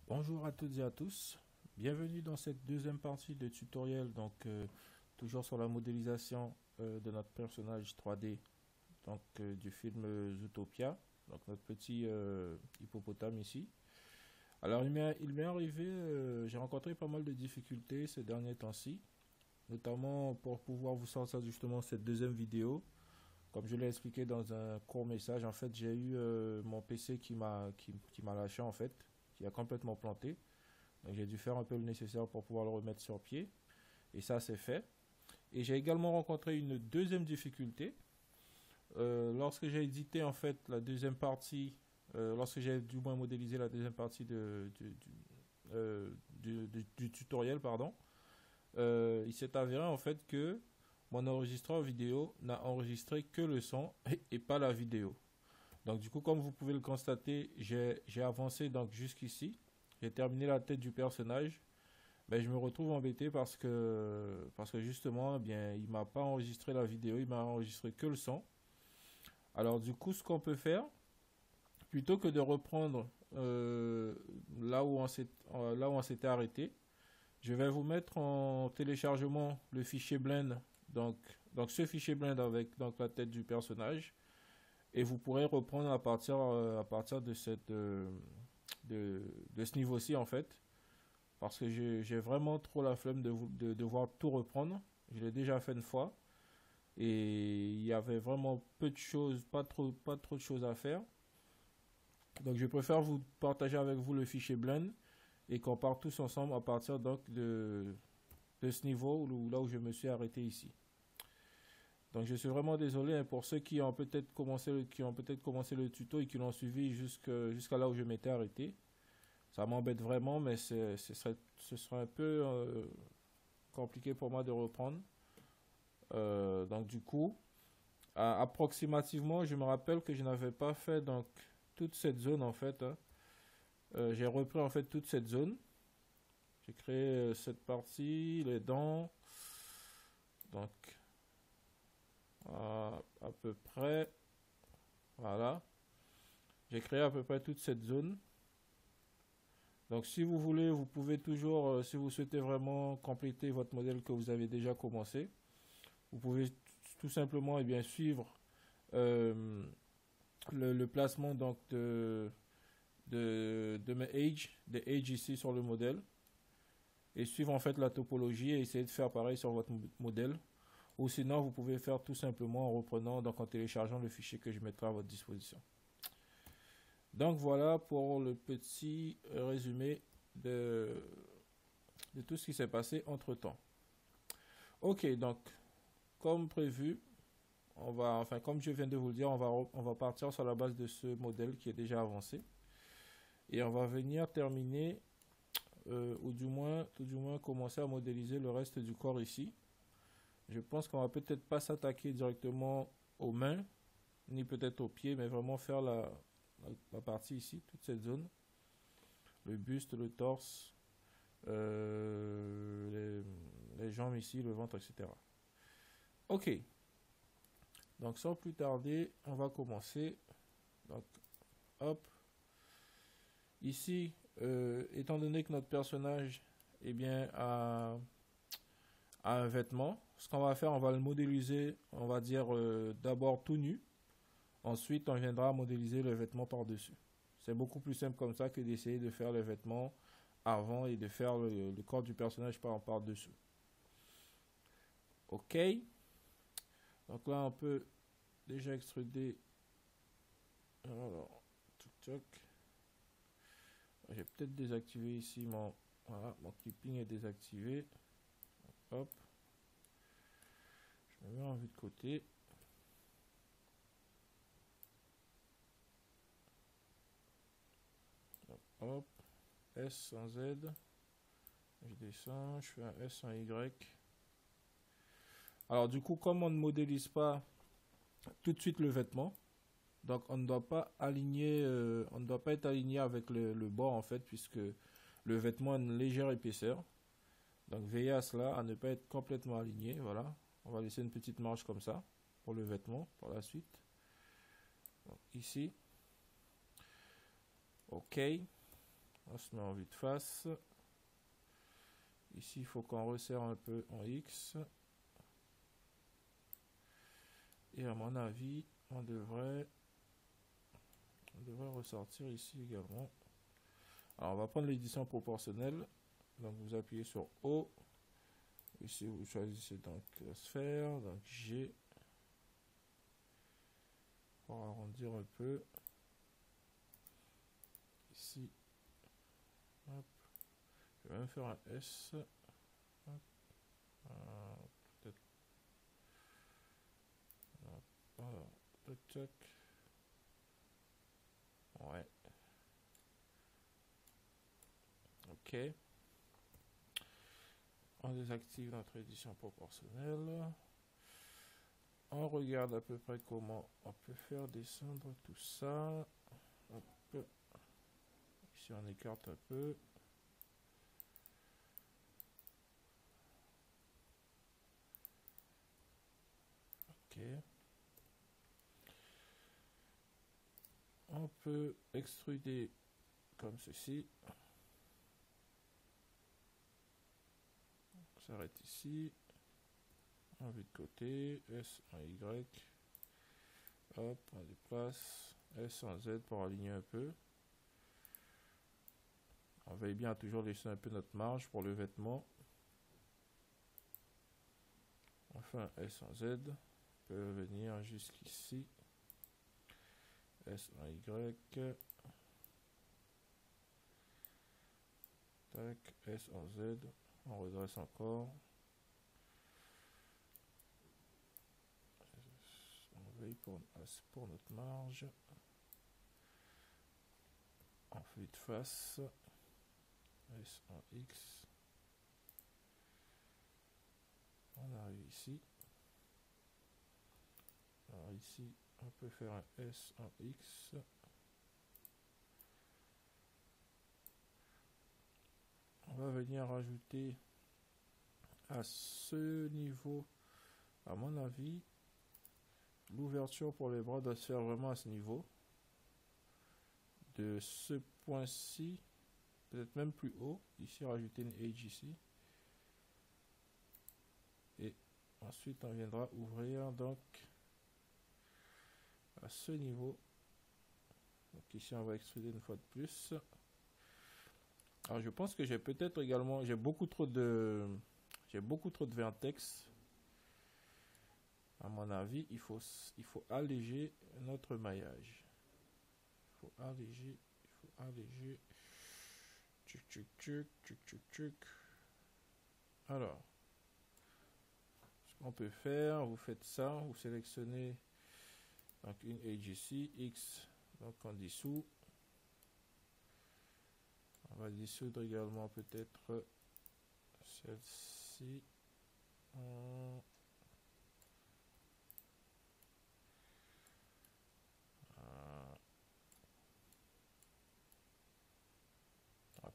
Bonjour à toutes et à tous, bienvenue dans cette deuxième partie de tutoriel, toujours sur la modélisation de notre personnage 3D du film Zootopia, donc notre petit hippopotame ici. Alors il m'est arrivé, j'ai rencontré pas mal de difficultés ces derniers temps-ci, notamment pour pouvoir vous sortir justement cette deuxième vidéo. Comme je l'ai expliqué dans un court message, en fait j'ai eu mon PC qui m'a lâché en fait, qui a complètement planté. Donc j'ai dû faire un peu le nécessaire pour pouvoir le remettre sur pied. Et ça, c'est fait. Et j'ai également rencontré une deuxième difficulté. Lorsque j'ai édité en fait la deuxième partie, lorsque j'ai du moins modélisé la deuxième partie du tutoriel, pardon, il s'est avéré en fait que mon enregistreur vidéo n'a enregistré que le son et pas la vidéo. Donc du coup, comme vous pouvez le constater, j'ai avancé donc jusqu'ici. J'ai terminé la tête du personnage. Ben, je me retrouve embêté parce que justement, eh bien, il m'a pas enregistré la vidéo, il m'a enregistré que le son. Alors du coup, ce qu'on peut faire, plutôt que de reprendre là où on s'était arrêté, je vais vous mettre en téléchargement le fichier blend, donc, donc ce fichier blend avec donc, la tête du personnage, et vous pourrez reprendre à partir de, de ce niveau-ci en fait. Parce que j'ai vraiment trop la flemme de devoir tout reprendre. Je l'ai déjà fait une fois. Et il y avait vraiment peu de choses, pas trop de choses à faire. Donc je préfère vous partager avec vous le fichier blend et qu'on parte tous ensemble à partir donc de ce niveau là où je me suis arrêté ici. Donc je suis vraiment désolé hein, pour ceux qui ont peut-être commencé le tuto et qui l'ont suivi jusqu'à là où je m'étais arrêté. Ça m'embête vraiment, mais ce serait un peu compliqué pour moi de reprendre. Donc du coup, approximativement, je me rappelle que je n'avais pas fait donc toute cette zone en fait, hein. J'ai repris en fait toute cette zone. J'ai créé cette partie, les dents. Donc à peu près, voilà. J'ai créé à peu près toute cette zone. Donc si vous voulez, vous pouvez toujours, si vous souhaitez vraiment compléter votre modèle que vous avez déjà commencé, vous pouvez tout simplement et bien suivre euh, le placement donc de mes edges, des edges ici sur le modèle, et suivre en fait la topologie et essayer de faire pareil sur votre modèle. Ou sinon, vous pouvez faire tout simplement en reprenant, donc en téléchargeant le fichier que je mettrai à votre disposition. Donc voilà pour le petit résumé de tout ce qui s'est passé entre temps. Ok, donc comme prévu, enfin comme je viens de vous le dire, on va partir sur la base de ce modèle qui est déjà avancé. Et on va venir terminer, ou tout du moins commencer à modéliser le reste du corps ici. Je pense qu'on va peut-être pas s'attaquer directement aux mains, ni peut-être aux pieds, mais vraiment faire la partie ici, toute cette zone. Le buste, le torse, les jambes ici, le ventre, etc. Ok, donc sans plus tarder, on va commencer. Donc, hop. Ici, étant donné que notre personnage eh bien, a un vêtement, ce qu'on va faire, on va le modéliser, on va dire d'abord tout nu. Ensuite, on viendra modéliser le vêtement par-dessus. C'est beaucoup plus simple comme ça que d'essayer de faire le vêtement avant et de faire le corps du personnage par-dessous. Ok. Donc là, on peut déjà extruder. Alors, tuc, j'ai peut-être désactivé ici mon clipping est désactivé. Hop. Je me mets en vue de côté. Hop. S sans Z. Je descends, je fais un S en Y. Alors du coup, comme on ne modélise pas tout de suite le vêtement, donc on ne doit pas aligner, on ne doit pas être aligné avec le bord en fait, puisque le vêtement a une légère épaisseur. Donc veillez à cela, à ne pas être complètement aligné. Voilà, on va laisser une petite marge comme ça pour le vêtement, pour la suite. Donc, ici, ok. On se met en vue de face. Ici, il faut qu'on resserre un peu en X. Et à mon avis, on devrait ressortir ici également. Alors, on va prendre l'édition proportionnelle. Donc, vous appuyez sur O. Ici, vous choisissez donc la sphère. Donc, G. Pour arrondir un peu. Ici. Hop. Je vais même faire un S. Peut-être. Alors, tac. Ouais. Ok. On désactive notre édition proportionnelle. On regarde à peu près comment on peut faire descendre tout ça. Hop. Ici on écarte un peu. Ok. On peut extruder comme ceci. On s'arrête ici. On vue de côté. S en Y. Hop, on déplace. S en Z pour aligner un peu. On veille bien à toujours laisser un peu notre marge pour le vêtement. Enfin, S en Z. On peut venir jusqu'ici. S en Y. Tac, S en Z. On redresse encore. On veille pour notre marge. On fait de face. S en X. On arrive ici. Alors ici, on peut faire un S en X. On va venir rajouter à ce niveau, à mon avis, l'ouverture pour les bras doit se faire vraiment à ce niveau. De ce point-ci, peut-être même plus haut. Ici, rajouter une edge ici. Et ensuite, on viendra ouvrir donc à ce niveau. Donc ici, on va extruder une fois de plus. Alors, je pense que j'ai peut-être également, j'ai beaucoup trop de vertex. À mon avis, il faut alléger notre maillage. Il faut alléger. Tchuc. Alors, ce qu'on peut faire, vous faites ça, vous sélectionnez donc une edge ici, X, donc on dissout. On va dissoudre également peut-être celle-ci.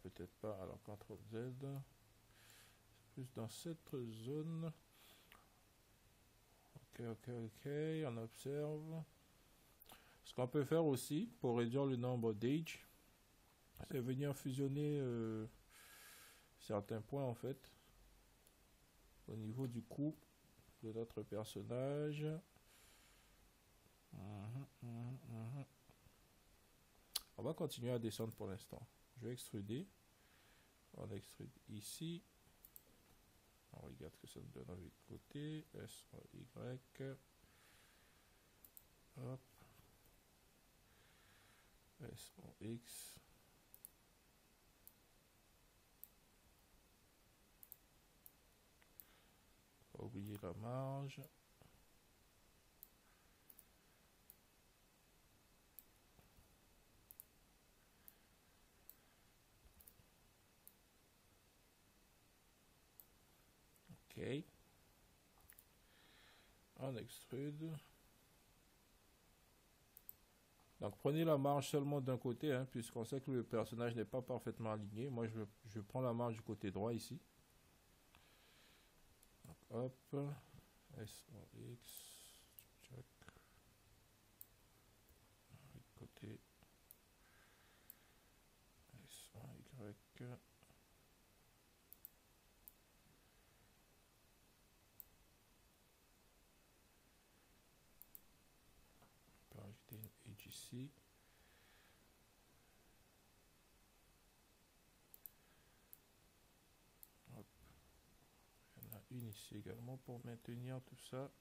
Peut-être pas, alors CTRL Z. C'est plus dans cette zone. Ok, on observe. Ce qu'on peut faire aussi pour réduire le nombre d'edge, c'est venir fusionner certains points en fait au niveau du cou de notre personnage. On va continuer à descendre pour l'instant. Je vais extruder. On extrude ici. On regarde ce que ça nous donne de côté. S en Y. Hop. S en X. Pas oublier la marge. Ok. On extrude. Donc prenez la marge seulement d'un côté, hein, puisqu'on sait que le personnage n'est pas parfaitement aligné. Moi je prends la marge du côté droit ici. Donc, hop. S en X. Check. Côté. S en On peut rajouter une edge ici. Hop. Il y en a une ici également pour maintenir tout ça.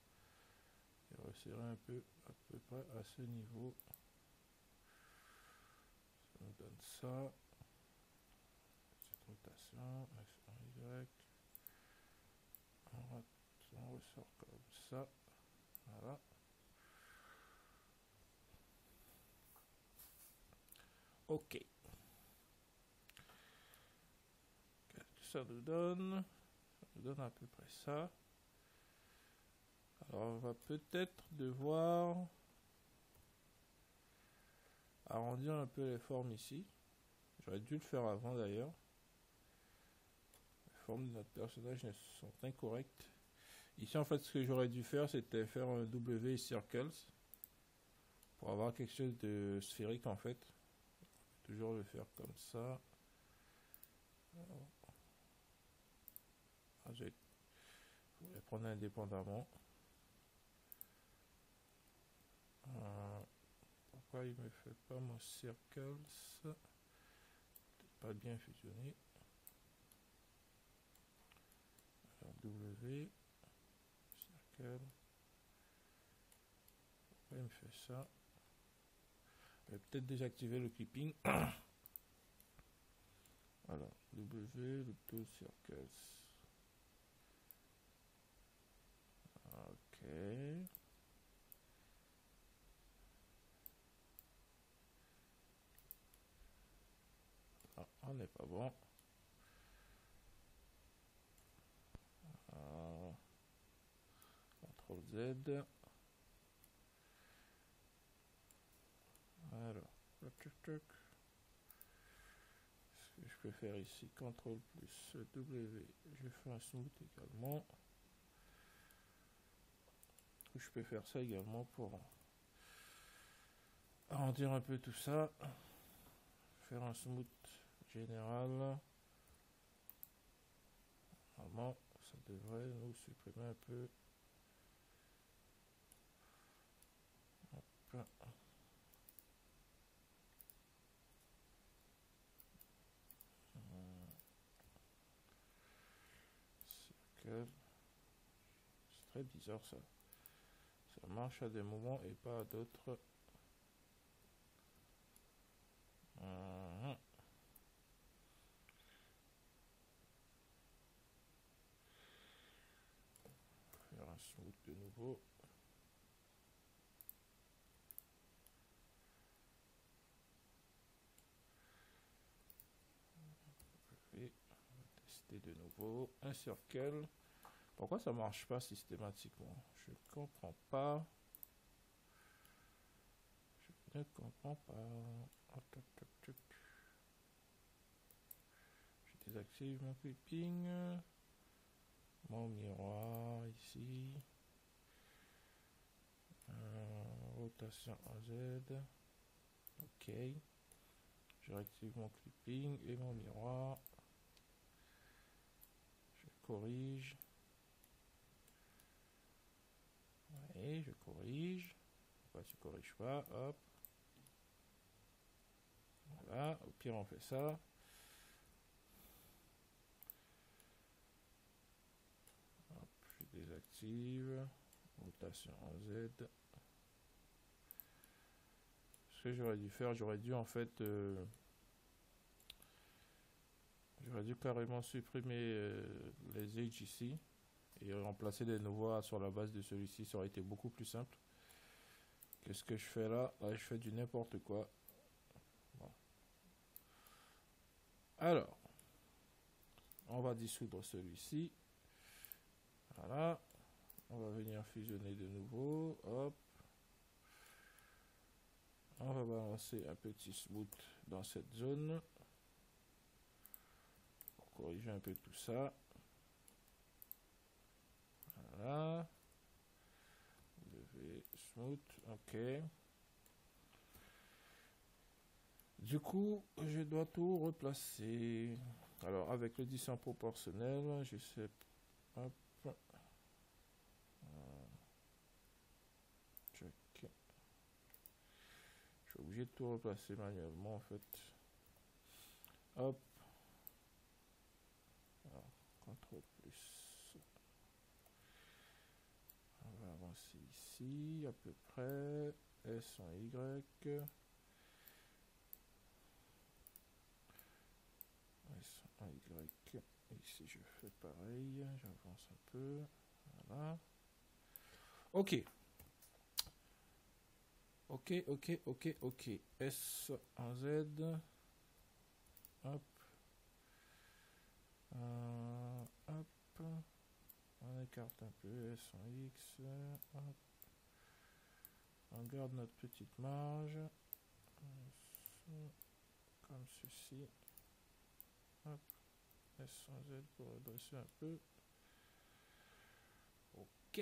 Et resserrer un peu à peu près à ce niveau. Ça nous donne ça. Cette rotation, Y. On ressort comme ça. Voilà. Ok. Qu'est-ce que ça nous donne? Ça nous donne à peu près ça. Alors on va peut-être devoir arrondir un peu les formes ici. J'aurais dû le faire avant d'ailleurs. Les formes de notre personnage sont incorrectes. Ici en fait ce que j'aurais dû faire c'était faire un W circles pour avoir quelque chose de sphérique en fait. Toujours le faire comme ça. Je vais les prendre indépendamment. Pourquoi il me fait pas mon circles? Pas bien fusionné. Alors W circle. Pourquoi il me fait ça? Je vais peut-être désactiver le clipping. Alors W le two circles. Ok. Ah, on n'est pas bon. CTRL Z. Alors, ce que je peux faire ici, CTRL plus W, je fais un smooth également. Je peux faire ça également pour arrondir un peu tout ça. Faire un smooth général. Normalement, ça devrait nous supprimer un peu. Hop. C'est très bizarre ça. Ça marche à des moments et pas à d'autres. Faire un smooth de nouveau. Et on va tester de nouveau un circle. Pourquoi ça marche pas systématiquement? Je ne comprends pas. Je ne comprends pas. Je désactive mon clipping. Mon miroir ici. Rotation en Z. Ok. Je réactive mon clipping et mon miroir. Je corrige. Et je corrige. Pourquoi tu corriges pas? Hop. Voilà. Au pire, on fait ça. Hop, je désactive. Rotation en Z. Ce que j'aurais dû faire, j'aurais dû en fait j'aurais dû carrément supprimer les edges ici et remplacer des nouveaux sur la base de celui-ci. Ça aurait été beaucoup plus simple que ce que je fais là. Là, je fais du n'importe quoi. Bon. Alors, on va dissoudre celui-ci. Voilà. On va venir fusionner de nouveau. Hop. On va balancer un petit smooth dans cette zone. Pour corriger un peu tout ça. Voilà. Smooth, ok. Du coup, je dois tout replacer. Alors, avec le 10 en proportionnel, je sais. Hop. Check. Je suis obligé de tout replacer manuellement en fait. Hop. Alors, CTRL plus. On va avancer ici à peu près. S en Y. S en Y. Ici je fais pareil. J'avance un peu. Voilà. Ok. Ok. S en Z. Hop. Hop. On écarte un peu S en X. Hop. On garde notre petite marge. Comme ceci. Hop. S en Z pour redresser un peu. Ok.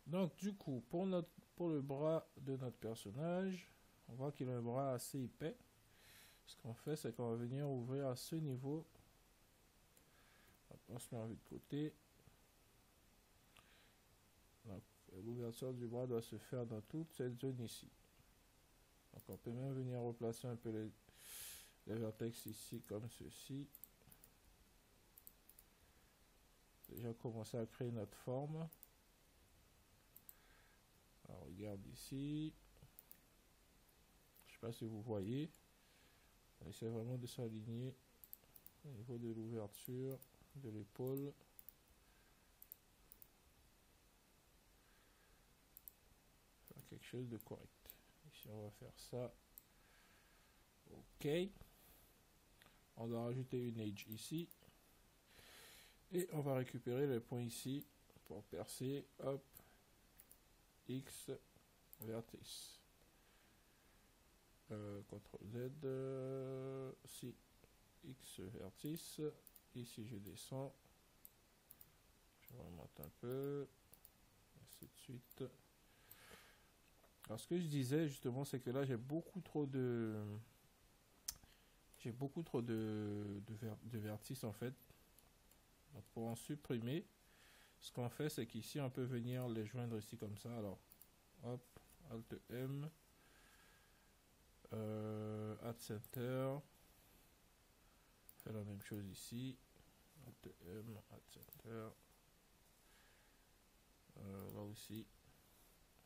Donc du coup, pour le bras de notre personnage, on voit qu'il a un bras assez épais. Ce qu'on fait, c'est qu'on va venir ouvrir à ce niveau. On se met en vue de côté. L'ouverture du bras doit se faire dans toute cette zone ici. Donc on peut même venir replacer un peu les vertex ici comme ceci. Déjà commencer à créer notre forme. Alors regarde ici. Je sais pas si vous voyez. On essaie vraiment de s'aligner au niveau de l'ouverture de l'épaule. Faire quelque chose de correct. Ici on va faire ça. Ok. On va rajouter une edge ici. Et on va récupérer le point ici pour percer. Hop. X vertex. CTRL Z. Si. X vertex. Ici je descends. Je remonte un peu. Ainsi de suite. Alors ce que je disais justement, c'est que là j'ai beaucoup trop de vertices en fait. Donc pour en supprimer, ce qu'on fait, c'est qu'ici on peut venir les joindre ici comme ça. Alors hop, Alt M, Add Center, fait la même chose ici, Alt M, Add Center, là aussi,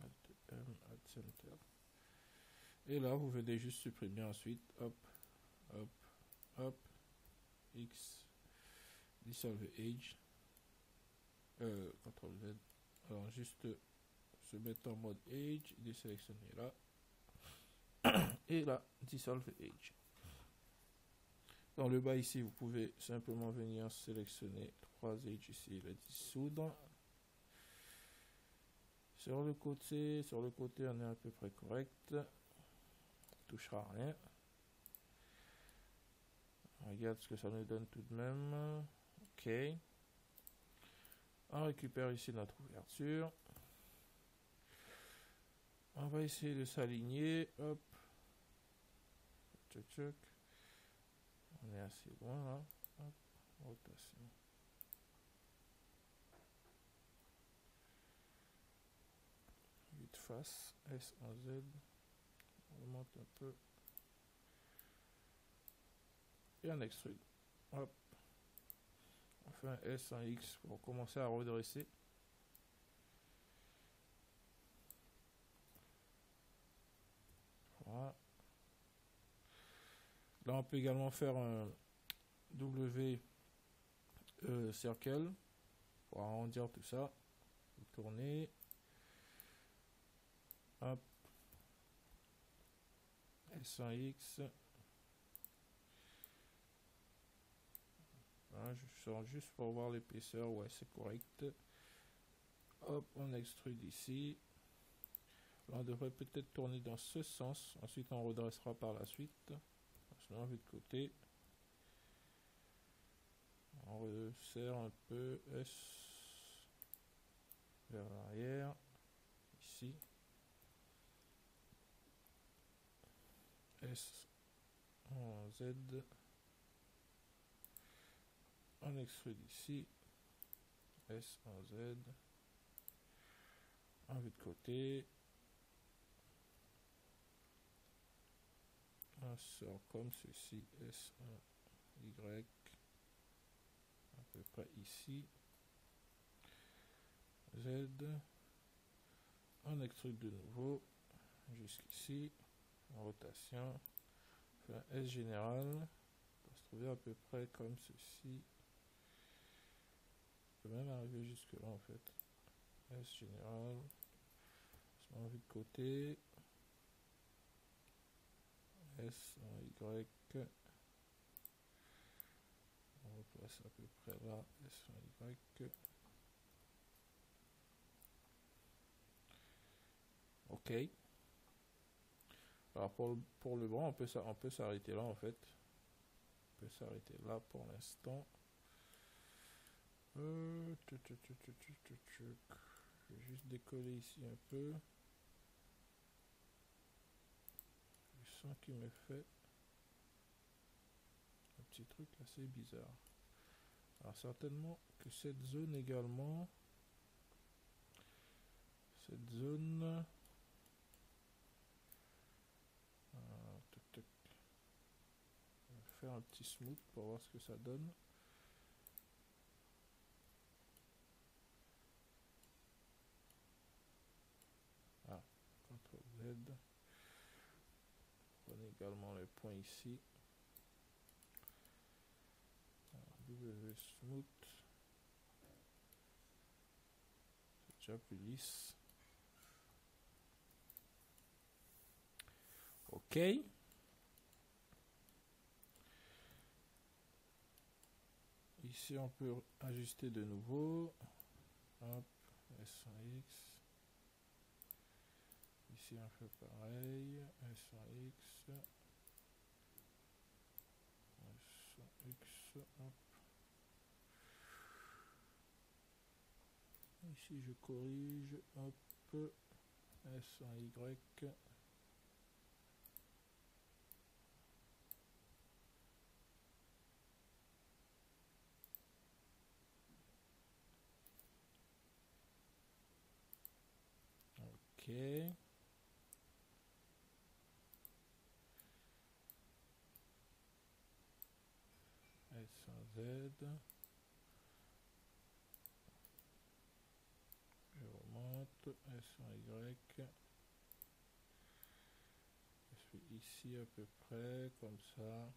Alt M, Add Center. Et là vous venez juste supprimer ensuite, hop, hop, hop, X, Dissolve Edge, CTRL Z. Alors juste se mettre en mode Edge, désélectionner là, et là, Dissolve Edge. Dans le bas ici, vous pouvez simplement venir sélectionner 3 edges ici, les dissoudre. Sur le côté, on est à peu près correct. Touchera à rien. Regarde ce que ça nous donne tout de même. Ok. On récupère ici notre ouverture. On va essayer de s'aligner. Hop. Tchouk tchouk. On est assez loin là. Hop. Rotation. Vite face. S en Z. On remonte un peu. Et on extrude. Hop. On fait un S en X pour commencer à redresser. Voilà. Là, on peut également faire un W circle pour arrondir tout ça. Tourner. Hop. S en X. Voilà, je sors juste pour voir l'épaisseur. Ouais, c'est correct. Hop, on extrude ici. Là, on devrait peut-être tourner dans ce sens. Ensuite, on redressera par la suite. On se met en vue de côté. On resserre un peu S vers l'arrière. Ici. S en Z. On extrude ici. S en Z. On vue de côté. On sort comme ceci. S en Y. À peu près ici. Z. On extrude de nouveau jusqu'ici, en rotation. On fait un S général. On va se trouver à peu près comme ceci. On peut même arriver jusque là en fait. S général. On se met en vue de côté. S en Y. On replace à peu près là. S en Y. Ok. Alors pour le bras, on peut s'arrêter là en fait. On peut s'arrêter là pour l'instant. Je vais juste décoller ici un peu. Je sens qu'il me fait un petit truc assez bizarre. Alors certainement que cette zone également, cette zone, on va faire un petit smooth pour voir ce que ça donne. Ah, CTRL Z. Prenez également les points ici. W smooth. C'est déjà plus lisse. Ok. Ici on peut ajuster de nouveau. Hop, S en X. Ici on fait pareil. S en X. S en X. Hop. Ici je corrige. Hop. S en Y. Ok. S en Z. Je remonte. S en Y. Je suis ici à peu près comme ça.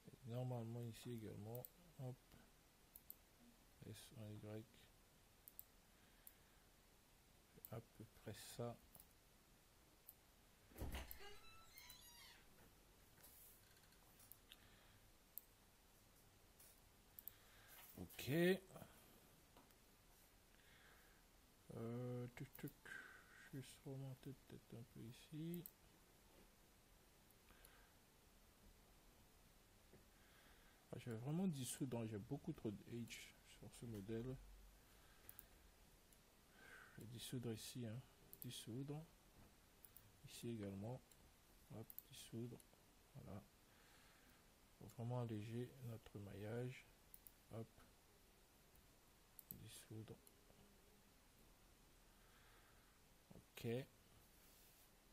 Et normalement ici également. Hop. S en Y. À peu près ça. Ok. Juste remonter peut-être un peu ici. Ah, j'ai vraiment dissoudre, j'ai beaucoup trop de H sur ce modèle. Je vais dissoudre ici, hein. Dissoudre. Ici également. Hop, dissoudre. Voilà. Faut vraiment alléger notre maillage. Hop. Dissoudre. Ok. Là,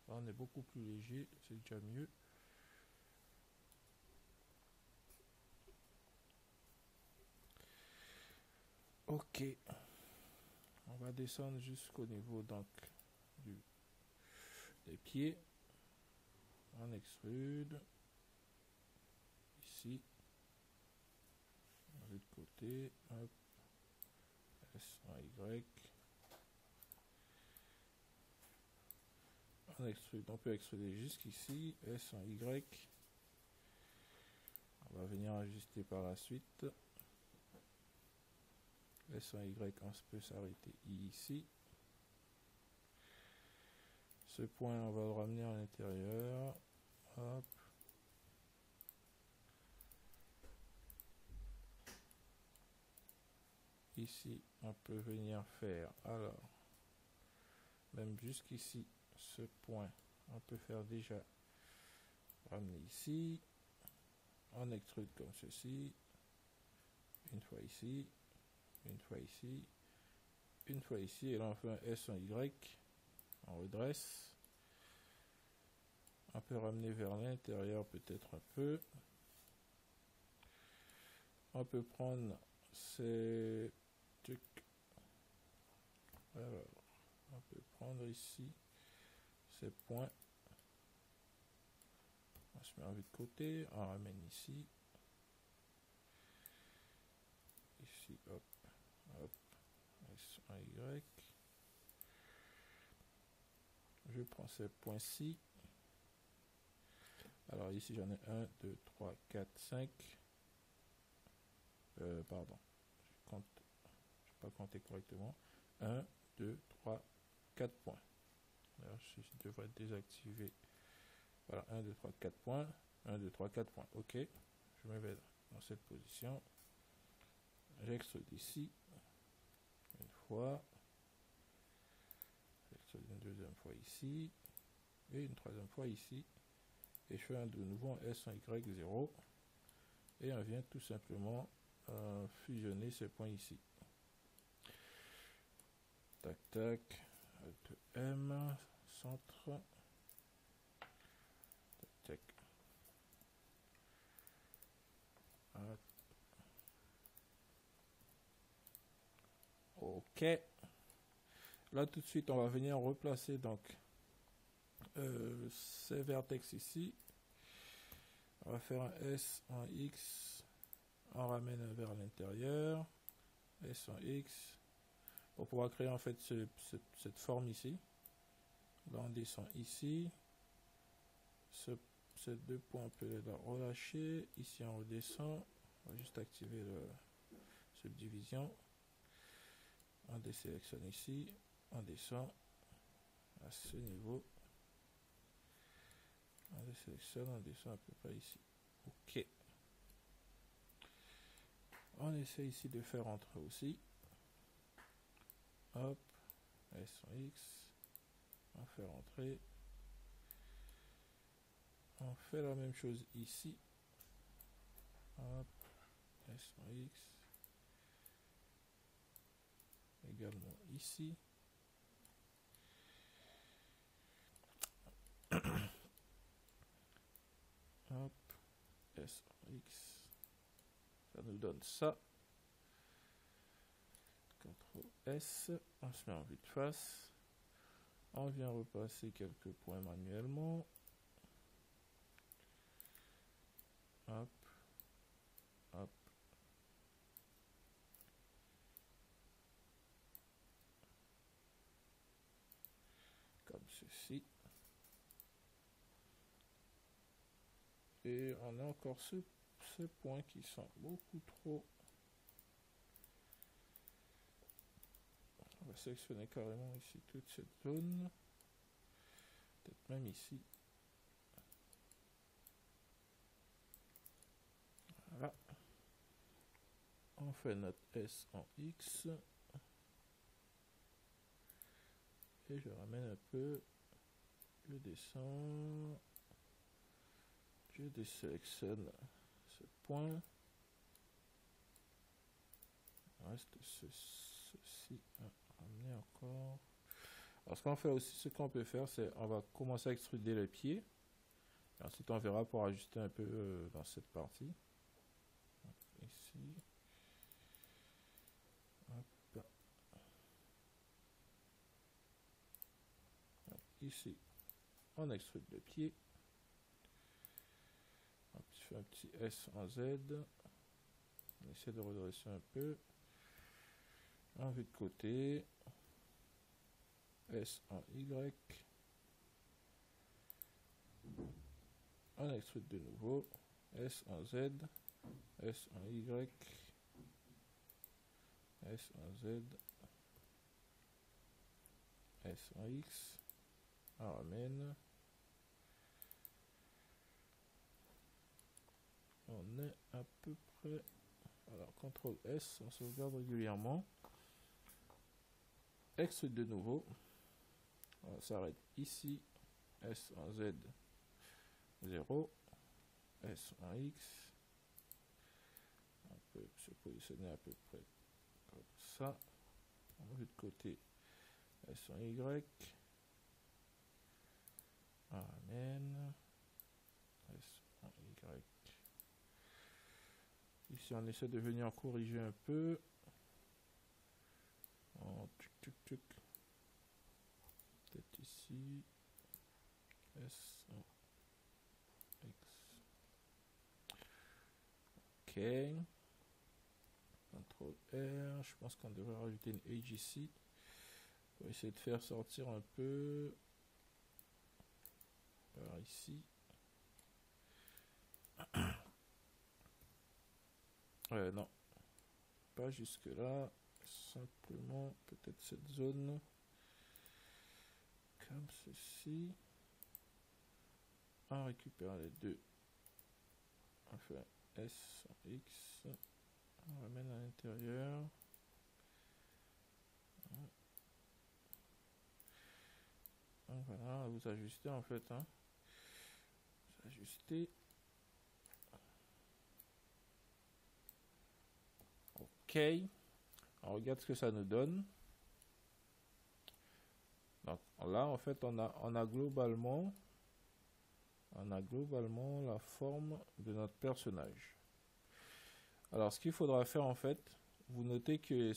on est beaucoup plus léger, c'est déjà mieux. Ok. On va descendre jusqu'au niveau donc des pieds. On extrude. Ici. De l'autre côté. Hop. S en Y. On peut extruder jusqu'ici. S en Y. On va venir ajuster par la suite. S en Y, on peut s'arrêter ici. Ce point, on va le ramener à l'intérieur. Hop. Ici, on peut venir faire, alors, même jusqu'ici, ce point, On peut faire déjà ramener ici. On extrude comme ceci. Une fois ici. Une fois ici. Une fois ici. Et là on fait un S en Y. On redresse. On peut ramener vers l'intérieur peut-être un peu. On peut prendre ces trucs. Alors, on peut prendre ici ces points. On se met en vue de côté. On ramène ici. Ici, hop, hop. S, un Y. Je prends ces points-ci. Alors ici j'en ai 1, 2, 3, 4, 5. Pardon, je n'ai pas compté correctement. 1, 2, 3, 4 points. Alors je devrais désactiver. Voilà, 1, 2, 3, 4 points. 1, 2, 3, 4 points. Ok, je me mets dans cette position. J'extrude ici. Une fois. J'extrude une deuxième fois ici. Et une troisième fois ici. Et je fais de nouveau un S en Y0. Et on vient tout simplement fusionner ces points ici. Tac, tac. Alt M. Centre. Tac, tac. Ok. Là tout de suite on va venir replacer donc ces vertex ici. On va faire un S en X. On ramène vers l'intérieur. S en X. Pour pouvoir créer en fait cette forme ici. Là on descend ici. Ces deux points on peut les relâcher. Ici on redescend. On va juste activer la subdivision. On désélectionne ici. On descend à ce niveau. On désélectionne, on descend à peu près ici. Ok. On essaie ici de faire entrer aussi. Hop. S en X. On fait rentrer. On fait la même chose ici. Hop. S en X. Également ici. Hop. S en X. Ça nous donne ça. CTRL S. On se met en vue de face. On vient repasser quelques points manuellement. Hop. Hop. Comme ceci. Et on a encore ces points qui sont beaucoup trop. On va sélectionner carrément ici toute cette zone. Peut-être même ici. Voilà. On fait notre S en X. Et je ramène un peu. Je descends. Je désélectionne ce point. Il reste ceci à ramener encore. Alors ce qu'on fait aussi, ce qu'on peut faire, c'est on va commencer à extruder les pieds. Et ensuite on verra pour ajuster un peu dans cette partie. Ici. Hop. Ici, on extrude le pied. Je fais un petit S en Z. On essaie de redresser un peu. En vue de côté. S en Y. On extrude de nouveau. S en Z. S en Y. S en Z. S en X. On ramène. On est à peu près. Alors, CTRL S, on sauvegarde régulièrement. Extrude de nouveau. On s'arrête ici. S en Z 0, S en X. On peut se positionner à peu près comme ça. On met de côté S en Y. Amen. S en Y. Ici, on essaie de venir corriger un peu. Peut-être ici. S en X. Ok. CTRL R. Je pense qu'on devrait rajouter une edge ici. Pour essayer de faire sortir un peu par ici. Non. Pas jusque là. Simplement peut-être cette zone. Comme ceci. On récupère les deux. On fait S en X. On ramène à l'intérieur. Donc voilà, vous ajustez en fait. Vous ajustez. Ok. On regarde ce que ça nous donne. Donc là, en fait, on a globalement la forme de notre personnage. Alors, ce qu'il faudra faire, en fait, vous notez que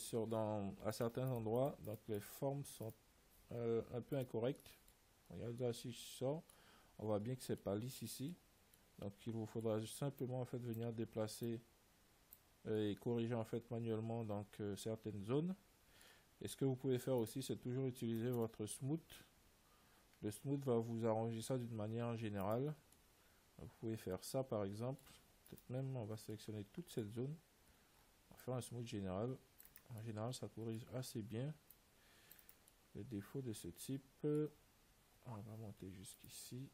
à certains endroits, donc les formes sont un peu incorrectes. Regardez là, si je sors, on voit bien que c'est pas lisse ici. Donc, il vous faudra simplement, en fait, venir déplacer et corriger, en fait, manuellement, donc, certaines zones. Et ce que vous pouvez faire aussi, c'est toujours utiliser votre smooth. Le smooth va vous arranger ça d'une manière générale. Vous pouvez faire ça par exemple. Peut-être même on va sélectionner toute cette zone. On va faire un smooth général. En général, ça corrige assez bien les défauts de ce type. On va monter jusqu'ici.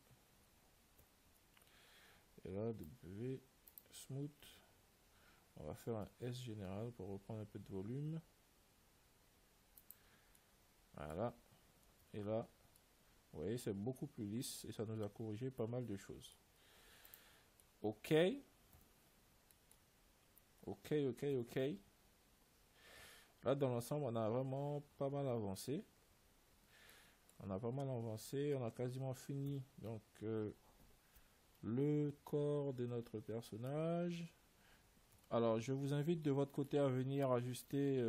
Et là, W, smooth. On va faire un S général pour reprendre un peu de volume. Voilà. Et là, vous voyez, c'est beaucoup plus lisse et ça nous a corrigé pas mal de choses. Ok. Ok. Là, dans l'ensemble, on a vraiment pas mal avancé. On a quasiment fini. Donc, le corps de notre personnage. Alors, je vous invite de votre côté à venir ajuster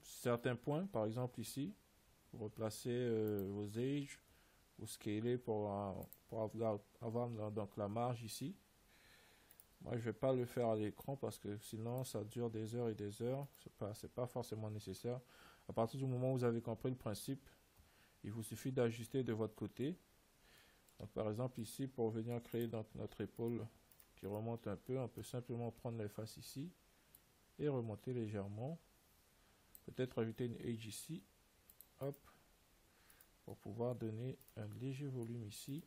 certains points. Par exemple, ici, pour replacer vos age, vous scaler pour avoir donc la marge ici. Moi, je vais pas le faire à l'écran parce que sinon, ça dure des heures et des heures. C'est pas forcément nécessaire. À partir du moment où vous avez compris le principe, il vous suffit d'ajuster de votre côté. Donc, par exemple, ici, pour venir créer donc, notre épaule qui remonte un peu, on peut simplement prendre les faces ici et remonter légèrement. Peut-être ajouter une edge ici. Hop. Pour pouvoir donner un léger volume ici.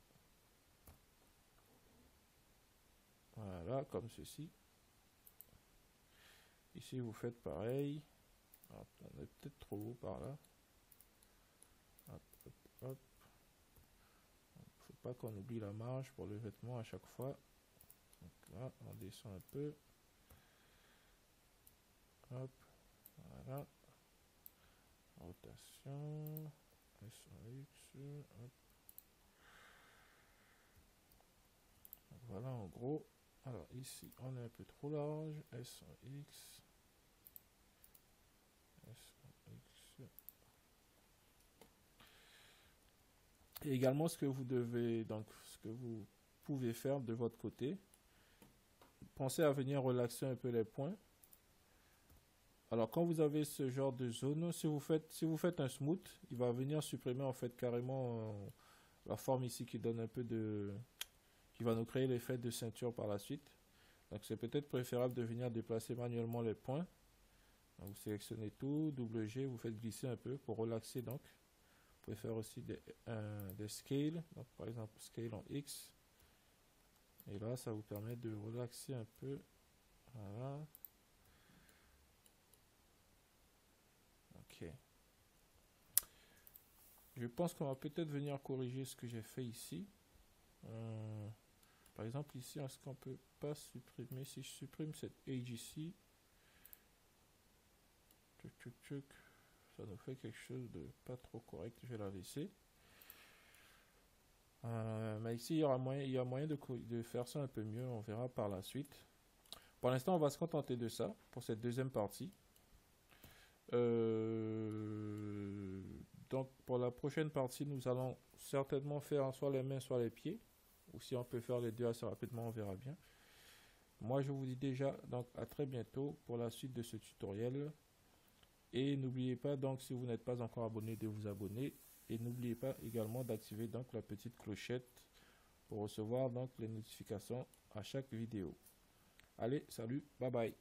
Voilà, comme ceci. Ici, vous faites pareil. Hop, on est peut-être trop haut par là. Hop. Faut pas qu'on oublie la marge pour le vêtement à chaque fois. Donc là, on descend un peu. Hop, voilà. Rotation. S en X. Hop. Donc voilà en gros. Alors ici, on est un peu trop large. S en X. S en X. Et également ce que vous pouvez faire de votre côté. Pensez à venir relaxer un peu les points. Alors quand vous avez ce genre de zone, si vous faites un smooth, il va venir supprimer en fait carrément la forme ici qui donne un peu qui va nous créer l'effet de ceinture par la suite. Donc c'est peut-être préférable de venir déplacer manuellement les points. Donc, vous sélectionnez tout, double G, vous faites glisser un peu pour relaxer donc. Vous pouvez faire aussi des scales, donc par exemple scale en X. Et là ça vous permet de relaxer un peu. Voilà. Ok. Je pense qu'on va peut-être venir corriger ce que j'ai fait ici. Par exemple, ici, est-ce qu'on peut pas supprimer? Si je supprime cette age ici, ça nous fait quelque chose de pas trop correct. Je vais la laisser. Mais ici, il y a moyen de faire ça un peu mieux. On verra par la suite. Pour l'instant, on va se contenter de ça pour cette deuxième partie. Donc, pour la prochaine partie, nous allons certainement faire soit les mains, soit les pieds. Ou si on peut faire les deux assez rapidement, on verra bien. Moi, je vous dis déjà donc à très bientôt pour la suite de ce tutoriel. Et n'oubliez pas donc, si vous n'êtes pas encore abonné, de vous abonner. Et n'oubliez pas également d'activer donc la petite clochette pour recevoir donc les notifications à chaque vidéo. Allez, salut, bye bye.